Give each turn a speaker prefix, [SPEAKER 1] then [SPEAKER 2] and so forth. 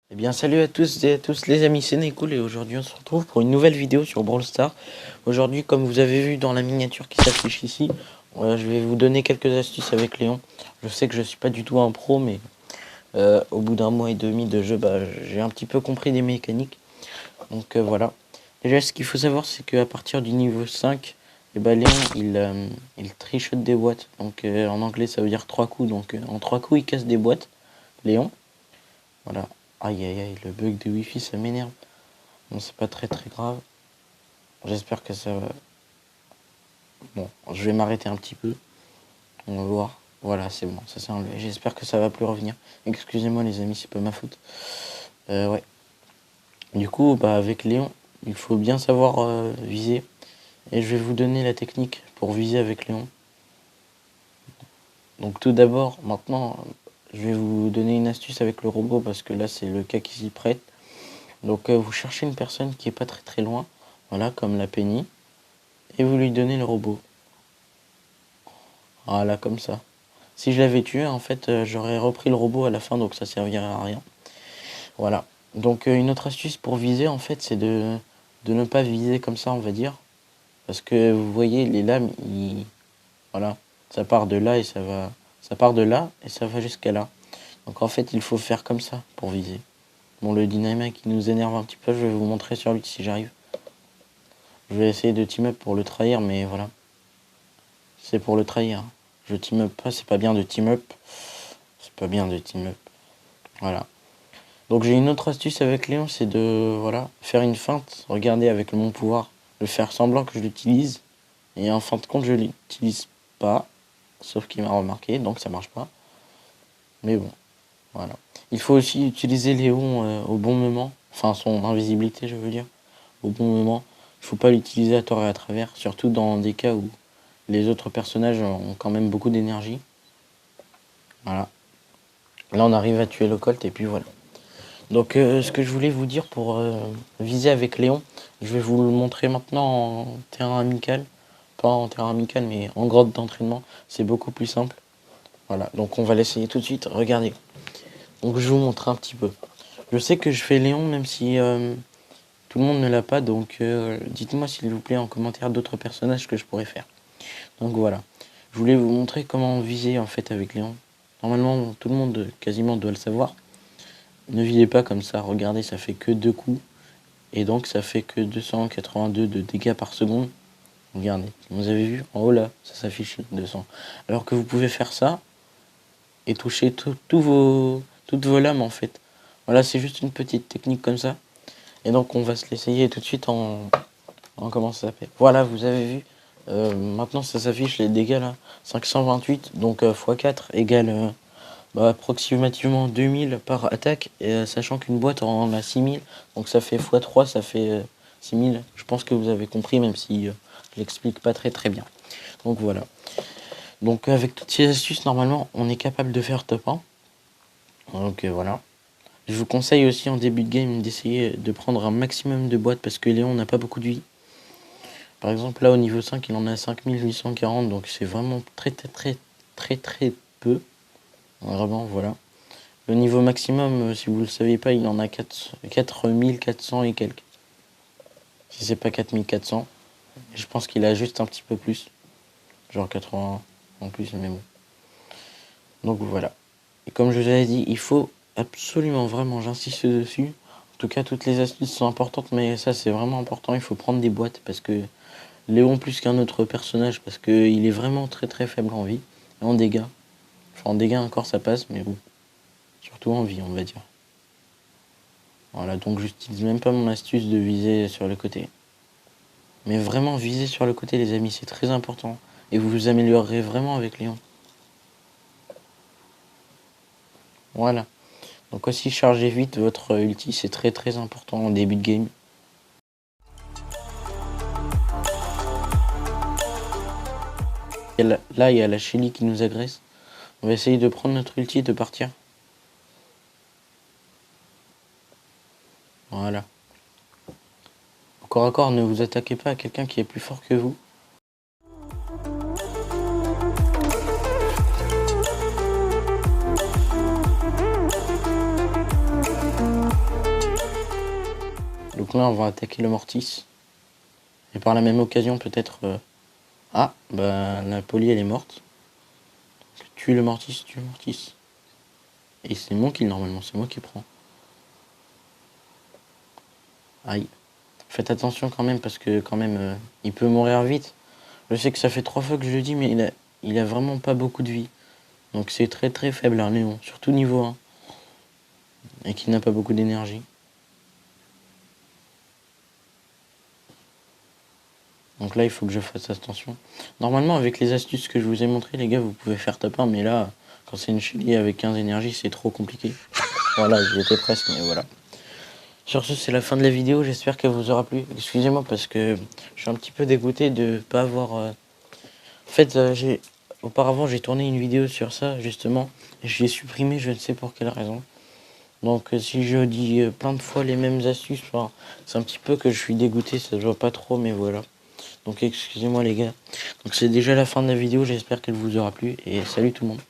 [SPEAKER 1] Eh bien salut à tous et à tous les amis, c'est Necool et aujourd'hui on se retrouve pour une nouvelle vidéo sur Brawl Stars. Aujourd'hui, comme vous avez vu dans la miniature qui s'affiche ici, je vais vous donner quelques astuces avec Léon. Je sais que je suis pas du tout un pro, mais au bout d'un mois et demi de jeu, j'ai un petit peu compris des mécaniques. Donc voilà. Déjà, ce qu'il faut savoir, c'est qu'à partir du niveau 5, Léon il trichote des boîtes. Donc en anglais ça veut dire 3 coups, donc en 3 coups il casse des boîtes, Léon. Voilà. Aïe aïe aïe, le bug de Wi-Fi ça m'énerve. Bon, c'est pas très grave. J'espère que ça va. Bon, je vais m'arrêter un petit peu. On va voir. Voilà, c'est bon, ça s'est enlevé. J'espère que ça va plus revenir. Excusez-moi les amis, c'est pas ma faute. Ouais. Du coup, avec Léon, il faut bien savoir viser. Et je vais vous donner la technique pour viser avec Léon. Donc tout d'abord, maintenant, je vais vous donner une astuce avec le robot parce que là, c'est le cas qui s'y prête. Donc vous cherchez une personne qui est pas très loin, voilà, comme la Penny, et vous lui donnez le robot. Voilà, comme ça. Si je l'avais tué, en fait, j'aurais repris le robot à la fin, donc ça servirait à rien. Voilà. Donc une autre astuce pour viser, en fait, c'est de ne pas viser comme ça, on va dire. Parce que vous voyez, les lames, voilà, ça part de là et ça va... Ça part de là et ça va jusqu'à là. Donc en fait, il faut faire comme ça pour viser. Bon, le dynamite qui nous énerve un petit peu, je vais vous montrer sur lui si j'arrive. Je vais essayer de team up pour le trahir, mais voilà. C'est pour le trahir. Je team up pas, c'est pas bien de team up. C'est pas bien de team up. Voilà. Donc j'ai une autre astuce avec Léon, c'est de voilà, faire une feinte. Regardez avec mon pouvoir, de faire semblant que je l'utilise. Et en fin de compte, je l'utilise pas. Sauf qu'il m'a remarqué, donc ça marche pas. Mais bon, voilà. Il faut aussi utiliser Léon au bon moment. Enfin, son invisibilité, je veux dire. Au bon moment. Il faut pas l'utiliser à tort et à travers. Surtout dans des cas où les autres personnages ont quand même beaucoup d'énergie. Voilà. Là, on arrive à tuer le Colt et puis voilà. Donc, ce que je voulais vous dire pour viser avec Léon, je vais vous le montrer maintenant en terrain amical. Pas en terrain amical, mais en grotte d'entraînement. C'est beaucoup plus simple. Voilà. Donc, on va l'essayer tout de suite. Regardez. Donc, je vous montre un petit peu. Je sais que je fais Léon, même si tout le monde ne l'a pas. Donc, dites-moi s'il vous plaît en commentaire d'autres personnages que je pourrais faire. Donc voilà, je voulais vous montrer comment viser en fait avec Léon. Normalement, tout le monde quasiment doit le savoir. Ne visez pas comme ça, regardez, ça fait que 2 coups. Et donc ça fait que 282 de dégâts par seconde. Regardez, vous avez vu, en haut là, ça s'affiche 200. Alors que vous pouvez faire ça et toucher toutes vos lames en fait. Voilà, c'est juste une petite technique comme ça. Et donc on va se l'essayer tout de suite en comment ça s'appelle. Voilà, vous avez vu. Maintenant ça s'affiche les dégâts là, 528, donc x4 égale approximativement 2000 par attaque, et, sachant qu'une boîte en a 6000, donc ça fait x3, ça fait 6000. Je pense que vous avez compris, même si je l'explique pas très bien. Donc voilà. Donc avec toutes ces astuces, normalement, on est capable de faire top 1. Donc voilà. Je vous conseille aussi en début de game d'essayer de prendre un maximum de boîtes parce que Léon n'a pas beaucoup de vie. Par exemple, là, au niveau 5, il en a 5840, donc c'est vraiment très peu. Vraiment, voilà. Le niveau maximum, si vous ne le savez pas, il en a 4400 et quelques. Si c'est pas 4400. Je pense qu'il a juste un petit peu plus. Genre 80 en plus, mais bon. Donc voilà. Et comme je vous avais dit, il faut absolument, vraiment, j'insiste dessus. En tout cas, toutes les astuces sont importantes, mais ça, c'est vraiment important. Il faut prendre des boîtes parce que Léon plus qu'un autre personnage parce qu'il est vraiment très faible en vie et en dégâts. Enfin en dégâts encore ça passe, mais bon. Surtout en vie on va dire. Voilà, donc j'utilise même pas mon astuce de viser sur le côté. Mais vraiment viser sur le côté les amis, c'est très important. Et vous vous améliorerez vraiment avec Léon. Voilà. Donc aussi chargez vite votre ulti, c'est très important en début de game. Là, il y a la Shelly qui nous agresse. On va essayer de prendre notre ulti et de partir. Voilà. Au corps à corps, ne vous attaquez pas à quelqu'un qui est plus fort que vous. Donc là, on va attaquer le Mortis. Et par la même occasion, peut-être... Ah, bah la Polly, elle est morte. Tue le Mortis, tue le Mortis. Et c'est mon kill, normalement. C'est moi qui prends. Aïe. Faites attention quand même, parce que quand même, il peut mourir vite. Je sais que ça fait 3 fois que je le dis, mais il a vraiment pas beaucoup de vie. Donc c'est très très faible, un Léon. Surtout niveau 1. Et qu'il n'a pas beaucoup d'énergie. Donc là, il faut que je fasse attention. Normalement, avec les astuces que je vous ai montrées, les gars, vous pouvez faire top 1. Mais là, quand c'est une Shelly avec 15 énergies, c'est trop compliqué. Voilà, j'y étais presque, mais voilà. Sur ce, c'est la fin de la vidéo. J'espère qu'elle vous aura plu. Excusez-moi parce que je suis un petit peu dégoûté de pas avoir... En fait, auparavant, j'ai tourné une vidéo sur ça, justement. Et je l'ai supprimé, je ne sais pour quelle raison. Donc si je dis plein de fois les mêmes astuces, enfin, c'est un petit peu que je suis dégoûté, ça se voit pas trop, mais voilà. Donc excusez-moi les gars. Donc c'est déjà la fin de la vidéo, j'espère qu'elle vous aura plu et salut tout le monde.